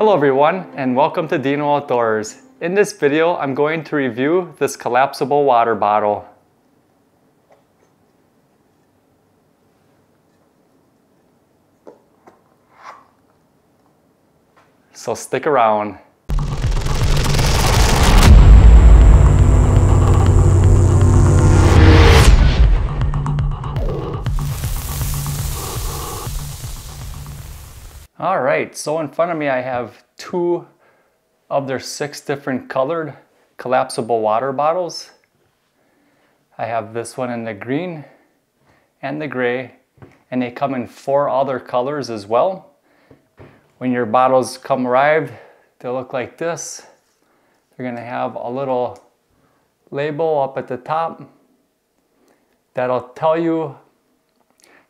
Hello everyone and welcome to Deano Outdoors. In this video I'm going to review this collapsible water bottle. So stick around. Alright, so in front of me I have two of their 6 different colored collapsible water bottles. I have this one in the green and the gray, and they come in 4 other colors as well. When your bottles come arrived, they'll look like this. They're going to have a little label up at the top that'll tell you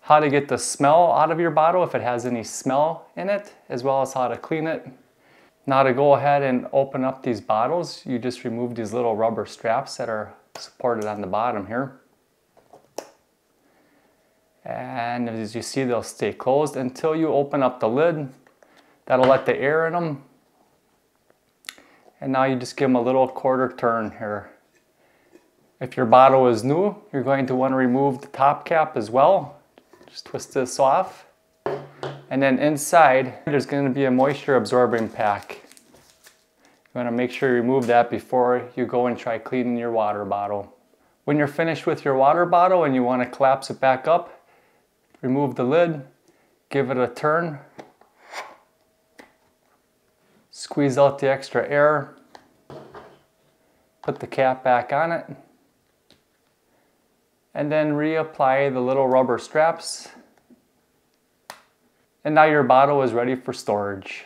how to get the smell out of your bottle if it has any smell in it, as well as how to clean it. Now to go ahead and open up these bottles, you just remove these little rubber straps that are supported on the bottom here. And as you see, they'll stay closed until you open up the lid. That'll let the air in them. And now you just give them a little quarter turn here. If your bottle is new, you're going to want to remove the top cap as well. Just twist this off. And then inside, there's going to be a moisture absorbing pack. You want to make sure you remove that before you go and try cleaning your water bottle. When you're finished with your water bottle and you want to collapse it back up, remove the lid, give it a turn, squeeze out the extra air, put the cap back on it, and then reapply the little rubber straps. And now your bottle is ready for storage.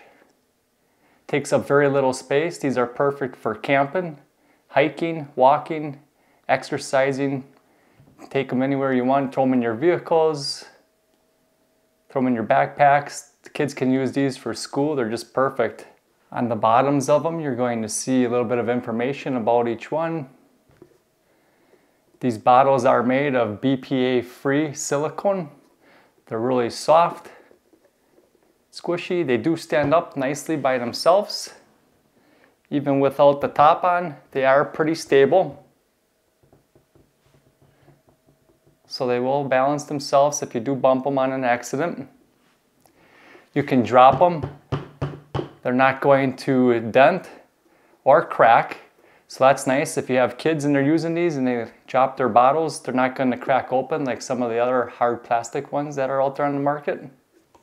Takes up very little space. These are perfect for camping, hiking, walking, exercising. Take them anywhere you want. Throw them in your vehicles. Throw them in your backpacks. The kids can use these for school. They're just perfect. On the bottoms of them, you're going to see a little bit of information about each one. These bottles are made of BPA-free silicone. They're really soft, squishy. They do stand up nicely by themselves. Even without the top on, they are pretty stable. So they will balance themselves if you do bump them on an accident. You can drop them. They're not going to dent or crack. So that's nice. If you have kids and they're using these and they drop their bottles, they're not going to crack open like some of the other hard plastic ones that are out there on the market.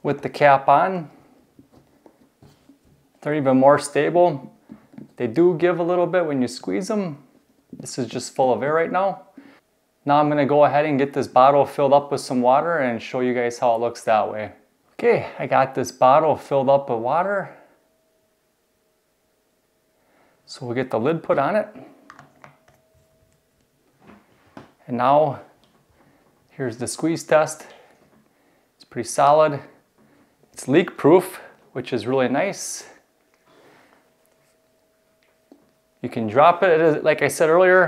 With the cap on, they're even more stable. They do give a little bit when you squeeze them. This is just full of air right now. Now I'm going to go ahead and get this bottle filled up with some water and show you guys how it looks that way. Okay, I got this bottle filled up with water. So we'll get the lid put on it. And now, here's the squeeze test. It's pretty solid. It's leak proof, which is really nice. You can drop it, like I said earlier,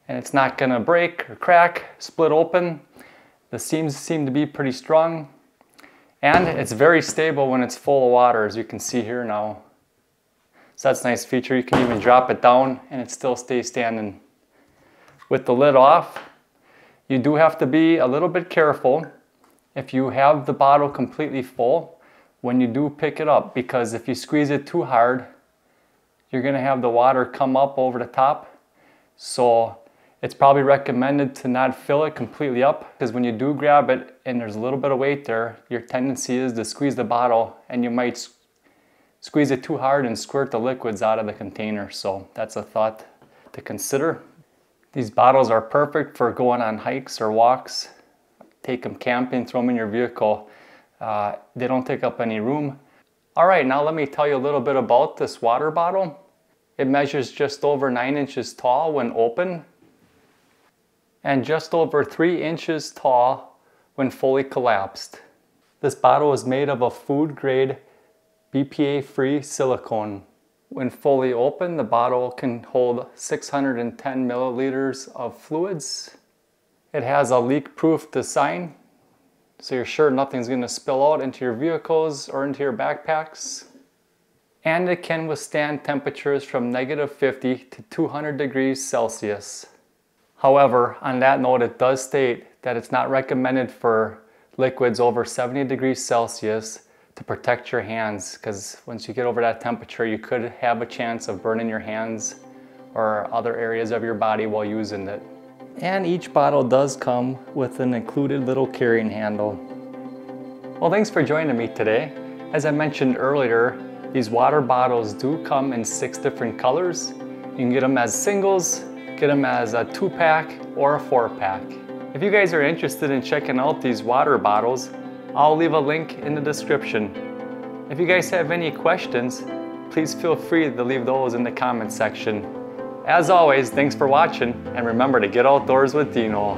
and it's not gonna break or crack, split open. The seams seem to be pretty strong. And it's very stable when it's full of water, as you can see here now. So that's a nice feature. You can even drop it down and it still stays standing. With the lid off, you do have to be a little bit careful if you have the bottle completely full when you do pick it up, because if you squeeze it too hard, you're going to have the water come up over the top. So it's probably recommended to not fill it completely up, because when you do grab it and there's a little bit of weight there, your tendency is to squeeze the bottle and you might squeeze it too hard and squirt the liquids out of the container. So that's a thought to consider. These bottles are perfect for going on hikes or walks. Take them camping, throw them in your vehicle. They don't take up any room. All right, now let me tell you a little bit about this water bottle. It measures just over 9 inches tall when open, and just over 3 inches tall when fully collapsed. This bottle is made of a food grade BPA-free silicone. When fully open, the bottle can hold 610 milliliters of fluids. It has a leak-proof design, so you're sure nothing's going to spill out into your vehicles or into your backpacks. and it can withstand temperatures from -50 to 200 degrees Celsius. However, on that note, it does state that it's not recommended for liquids over 70 degrees Celsius to protect your hands, because once you get over that temperature, you could have a chance of burning your hands or other areas of your body while using it. And each bottle does come with an included little carrying handle. Well, thanks for joining me today. As I mentioned earlier, these water bottles do come in 6 different colors. You can get them as singles, get them as a 2-pack or a 4-pack. If you guys are interested in checking out these water bottles, I'll leave a link in the description. If you guys have any questions, please feel free to leave those in the comment section. As always, thanks for watching, and remember to get outdoors with Deano.